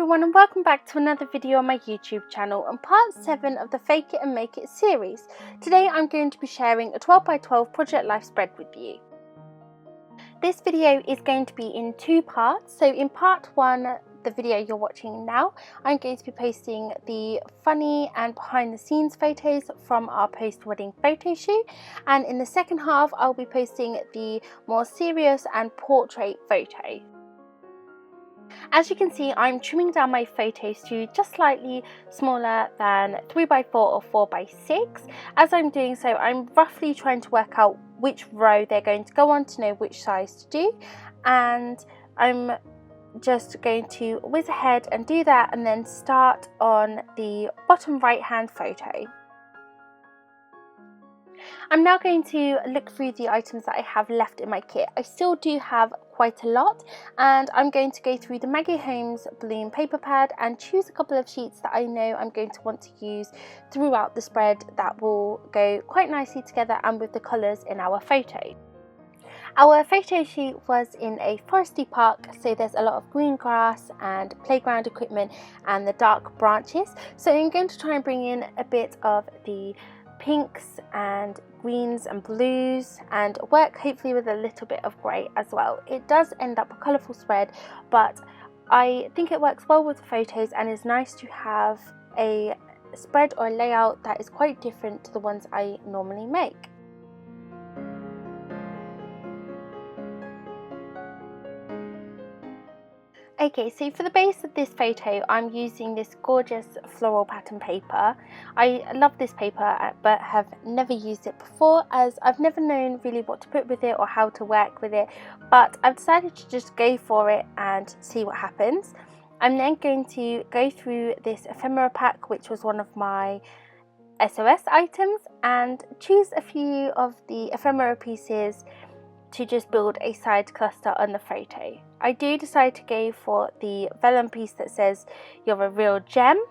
everyone, and welcome back to another video on my YouTube channel and part 7 of the Fake It and Make It series. Today I'm going to be sharing a 12x12 project life spread with you. This video is going to be in 2 parts. So in part 1, the video you're watching now, I'm going to be posting the funny and behind the scenes photos from our post-wedding photo shoot, and in the second half I'll be posting the more serious and portrait photo. As you can see, I'm trimming down my photos to just slightly smaller than 3x4 or 4x6. As I'm doing so, I'm roughly trying to work out which row they're going to go on to know which size to do, and I'm just going to whiz ahead and do that and then start on the bottom right hand photo. I'm now going to look through the items that I have left in my kit. I still do have quite a lot, and I'm going to go through the Maggie Holmes balloon paper pad and choose a couple of sheets that I know I'm going to want to use throughout the spread that will go quite nicely together and with the colours in our photo. Our photo shoot was in a foresty park, so there's a lot of green grass and playground equipment and the dark branches. So I'm going to try and bring in a bit of the pinks and greens and blues and work hopefully with a little bit of grey as well. It does end up a colourful spread, but I think it works well with the photos and is nice to have a spread or a layout that is quite different to the ones I normally make. Okay, so for the base of this photo, I'm using this gorgeous floral pattern paper. I love this paper but have never used it before, as I've never known really what to put with it or how to work with it, but I've decided to just go for it and see what happens. I'm then going to go through this ephemera pack, which was one of my SOS items, and choose a few of the ephemera pieces to just build a side cluster on the photo. I do decide to go for the vellum piece that says "You're a real gem",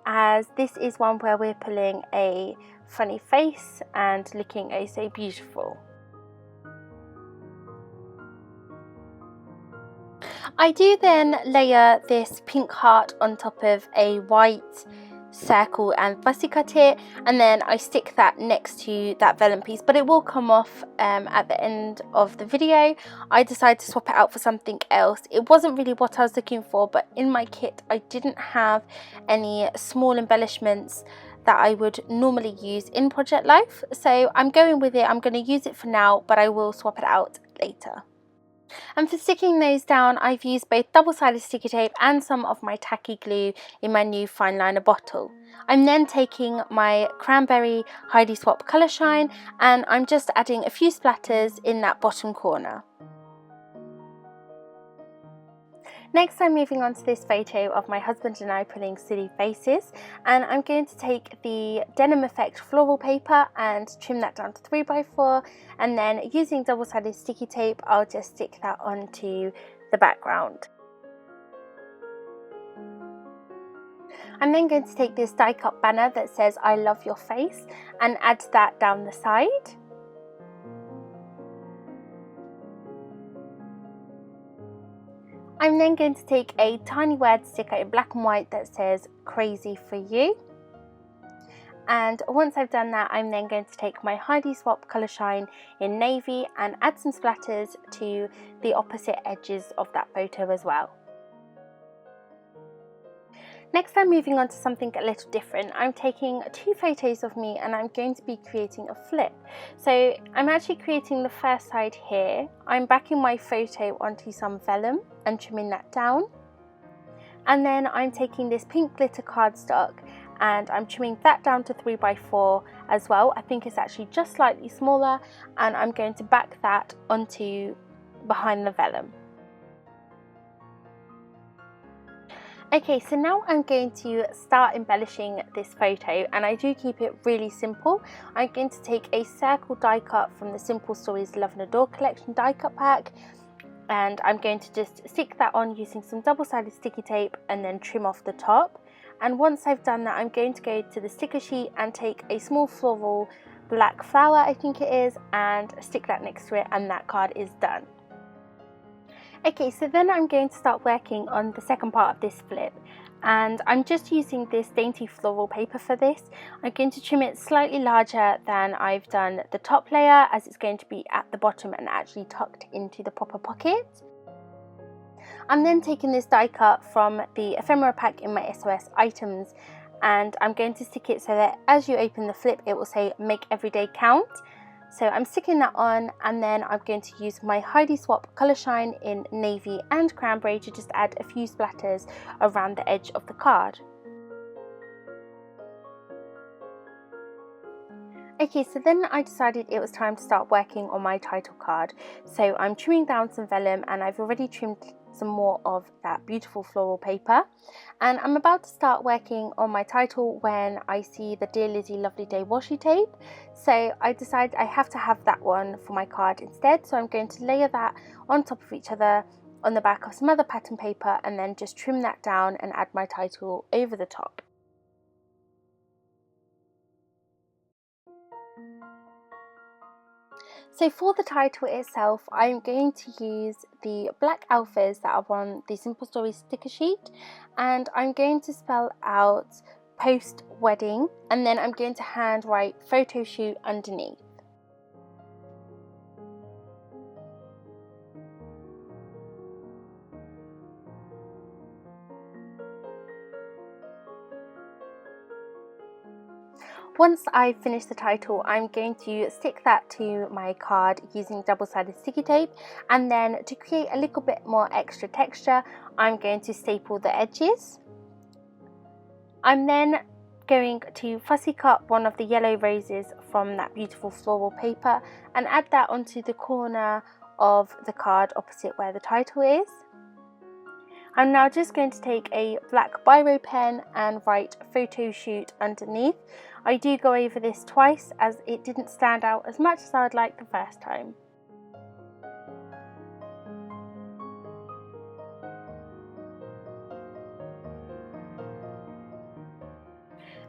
as this is one where we're pulling a funny face and looking oh so beautiful. I do then layer this pink heart on top of a white circle and fussy cut it, and then I stick that next to that vellum piece, but it will come off at the end of the video. I decided to swap it out for something else. It wasn't really what I was looking for, but in my kit I didn't have any small embellishments that I would normally use in Project Life, so I'm going with it. I'm going to use it for now, but I will swap it out later. And for sticking those down, I've used both double-sided sticky tape and some of my tacky glue in my new fine liner bottle. I'm then taking my cranberry Heidi Swap colour shine and I'm just adding a few splatters in that bottom corner. Next, I'm moving on to this photo of my husband and I pulling silly faces, and I'm going to take the Denim Effect floral paper and trim that down to 3x4, and then using double-sided sticky tape I'll just stick that onto the background. I'm then going to take this die cut banner that says "I love your face" and add that down the side. I'm then going to take a tiny word sticker in black and white that says "Crazy for you", and once I've done that, I'm then going to take my Heidi Swap colour shine in navy and add some splatters to the opposite edges of that photo as well. Next, I'm moving on to something a little different. I'm taking 2 photos of me and I'm going to be creating a flip. So I'm actually creating the first side here. I'm backing my photo onto some vellum and trimming that down. And then I'm taking this pink glitter cardstock and I'm trimming that down to 3x4 as well. I think it's actually just slightly smaller, and I'm going to back that onto behind the vellum. Okay, so now I'm going to start embellishing this photo, and I do keep it really simple. I'm going to take a circle die cut from the Simple Stories Love and Adore collection die cut pack, and I'm going to just stick that on using some double-sided sticky tape and then trim off the top. And once I've done that, I'm going to go to the sticker sheet and take a small floral black flower, I think it is, and stick that next to it, and that card is done. Okay, so then I'm going to start working on the second part of this flip, and I'm just using this dainty floral paper for this. I'm going to trim it slightly larger than I've done the top layer, as it's going to be at the bottom and actually tucked into the proper pocket. I'm then taking this die cut from the ephemera pack in my SOS items, and I'm going to stick it so that as you open the flip it will say make everyday count. So I'm sticking that on, and then I'm going to use my Heidi Swap Colour Shine in navy and cranberry to just add a few splatters around the edge of the card. Okay, so then I decided it was time to start working on my title card. So I'm trimming down some vellum, and I've already trimmed some more of that beautiful floral paper, and I'm about to start working on my title when I see the Dear Lizzie Lovely Day washi tape. So I decided I have to have that one for my card instead, so I'm going to layer that on top of each other on the back of some other pattern paper, and then just trim that down and add my title over the top. So for the title itself, I'm going to use the black alphas that are on the Simple Stories sticker sheet, and I'm going to spell out post wedding, and then I'm going to hand write photo shoot underneath. Once I've finished the title, I'm going to stick that to my card using double-sided sticky tape, and then to create a little bit more extra texture, I'm going to staple the edges. I'm then going to fussy cut one of the yellow roses from that beautiful floral paper and add that onto the corner of the card opposite where the title is. I'm now just going to take a black biro pen and write photo shoot underneath. I do go over this twice as it didn't stand out as much as I would like the first time.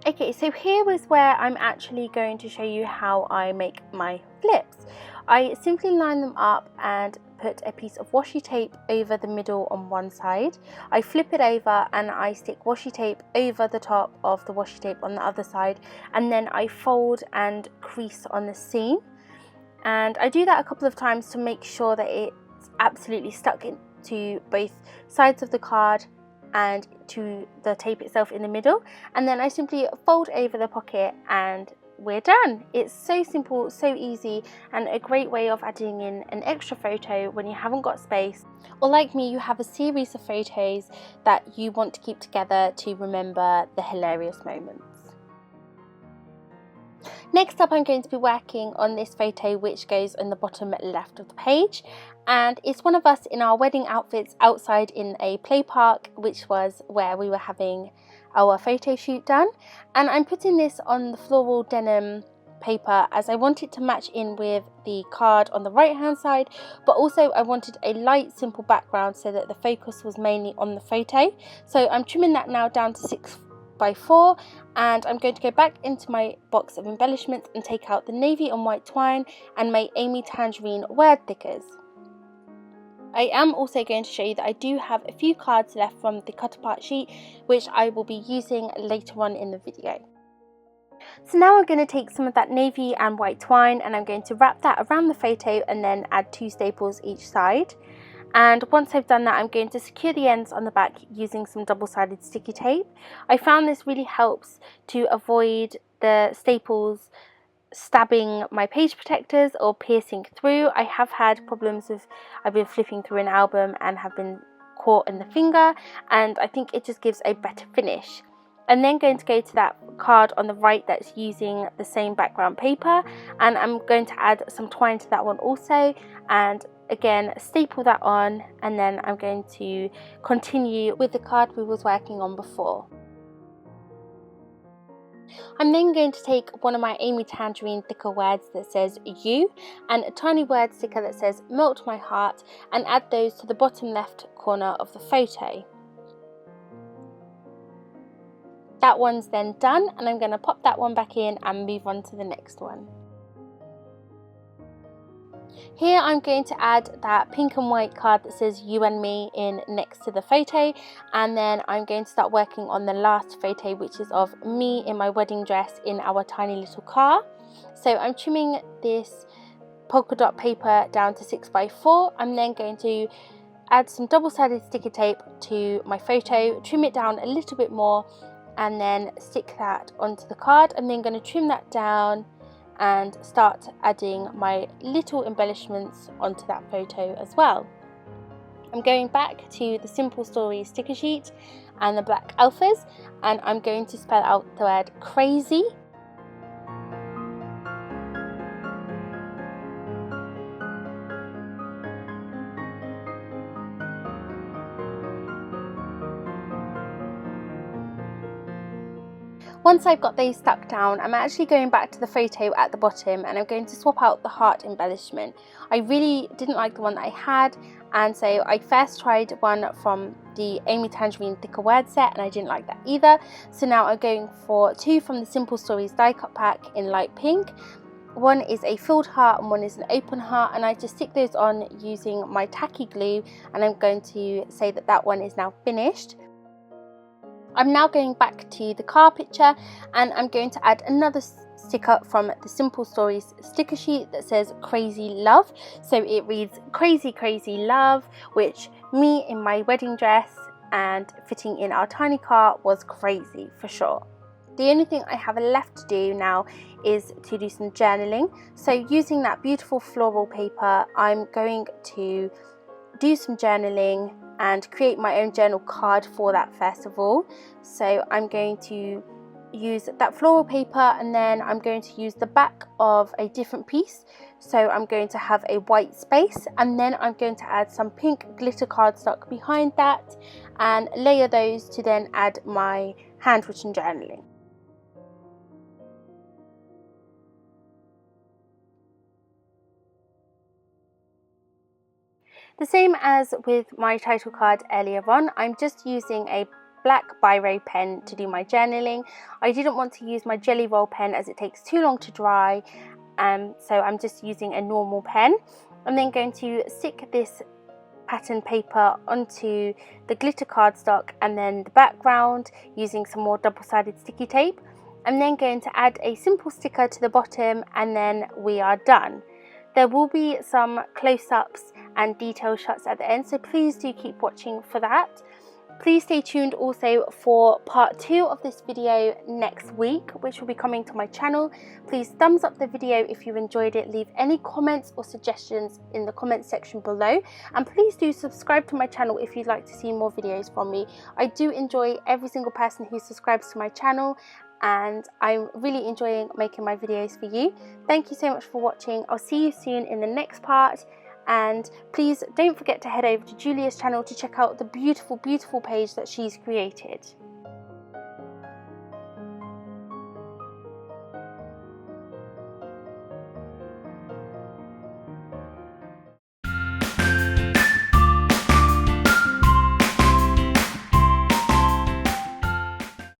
Okay, so here was where I'm actually going to show you how I make my flips. I simply line them up and put a piece of washi tape over the middle on one side. I flip it over and I stick washi tape over the top of the washi tape on the other side, and then I fold and crease on the seam. And I do that a couple of times to make sure that it's absolutely stuck into both sides of the card and to the tape itself in the middle, and then I simply fold over the pocket and we're done. It's so simple, so easy, and a great way of adding in an extra photo when you haven't got space, or like me, you have a series of photos that you want to keep together to remember the hilarious moments. Next up, I'm going to be working on this photo which goes on the bottom left of the page, and it's one of us in our wedding outfits outside in a play park, which was where we were having our photo shoot done. And I'm putting this on the floral denim paper as I want it to match in with the card on the right hand side, but also I wanted a light simple background so that the focus was mainly on the photo. So I'm trimming that now down to 6x4, and I'm going to go back into my box of embellishments and take out the navy and white twine and my Amy Tangerine word thickers. I am also going to show you that I do have a few cards left from the cut apart sheet which I will be using later on in the video. So now I'm going to take some of that navy and white twine and I'm going to wrap that around the photo and then add 2 staples each side. And once I've done that, I'm going to secure the ends on the back using some double-sided sticky tape. I found this really helps to avoid the staples stabbing my page protectors or piercing through. I have had problems with, I've been flipping through an album and have been caught in the finger, and I think it just gives a better finish. I'm then going to go to that card on the right that's using the same background paper, and I'm going to add some twine to that one also, and again staple that on, and then I'm going to continue with the card we was working on before. I'm then going to take one of my Amy Tangerine thicker words that says you and a tiny word sticker that says melt my heart and add those to the bottom left corner of the photo. That one's then done, and I'm going to pop that one back in and move on to the next one. Here I'm going to add that pink and white card that says you and me in next to the photo, and then I'm going to start working on the last photo, which is of me in my wedding dress in our tiny little car. So I'm trimming this polka dot paper down to 6x4. I'm then going to add some double-sided sticky tape to my photo, trim it down a little bit more, and then stick that onto the card. I'm then going to trim that down and start adding my little embellishments onto that photo as well. I'm going back to the Simple Stories sticker sheet and the black alphas, and I'm going to spell out the word crazy. Once I've got those stuck down, I'm actually going back to the photo at the bottom and I'm going to swap out the heart embellishment. I really didn't like the one that I had, and so I first tried one from the Amy Tangerine Thicker Word set and I didn't like that either. So now I'm going for two from the Simple Stories die cut pack in light pink. One is a filled heart and one is an open heart, and I just stick those on using my tacky glue, and I'm going to say that that one is now finished. I'm now going back to the car picture and I'm going to add another sticker from the Simple Stories sticker sheet that says Crazy Love. So it reads Crazy Crazy Love, which me in my wedding dress and fitting in our tiny car was crazy for sure. The only thing I have left to do now is to do some journaling. So using that beautiful floral paper, I'm going to do some journaling and create my own journal card for that first of all. So I'm going to use that floral paper and then I'm going to use the back of a different piece. So I'm going to have a white space and then I'm going to add some pink glitter cardstock behind that and layer those to then add my handwritten journaling. The same as with my title card earlier on, I'm just using a black biro pen to do my journaling. I didn't want to use my jelly roll pen as it takes too long to dry, so I'm just using a normal pen. I'm then going to stick this pattern paper onto the glitter cardstock and then the background using some more double-sided sticky tape. I'm then going to add a simple sticker to the bottom and then we are done. There will be some close-ups and detail shots at the end, so please do keep watching for that. Please stay tuned also for part 2 of this video next week, which will be coming to my channel. Please thumbs up the video if you enjoyed it, leave any comments or suggestions in the comment section below, and please do subscribe to my channel if you'd like to see more videos from me. I do enjoy every single person who subscribes to my channel, and I'm really enjoying making my videos for you. Thank you so much for watching. I'll see you soon in the next part, and please don't forget to head over to Julia's channel to check out the beautiful page that she's created.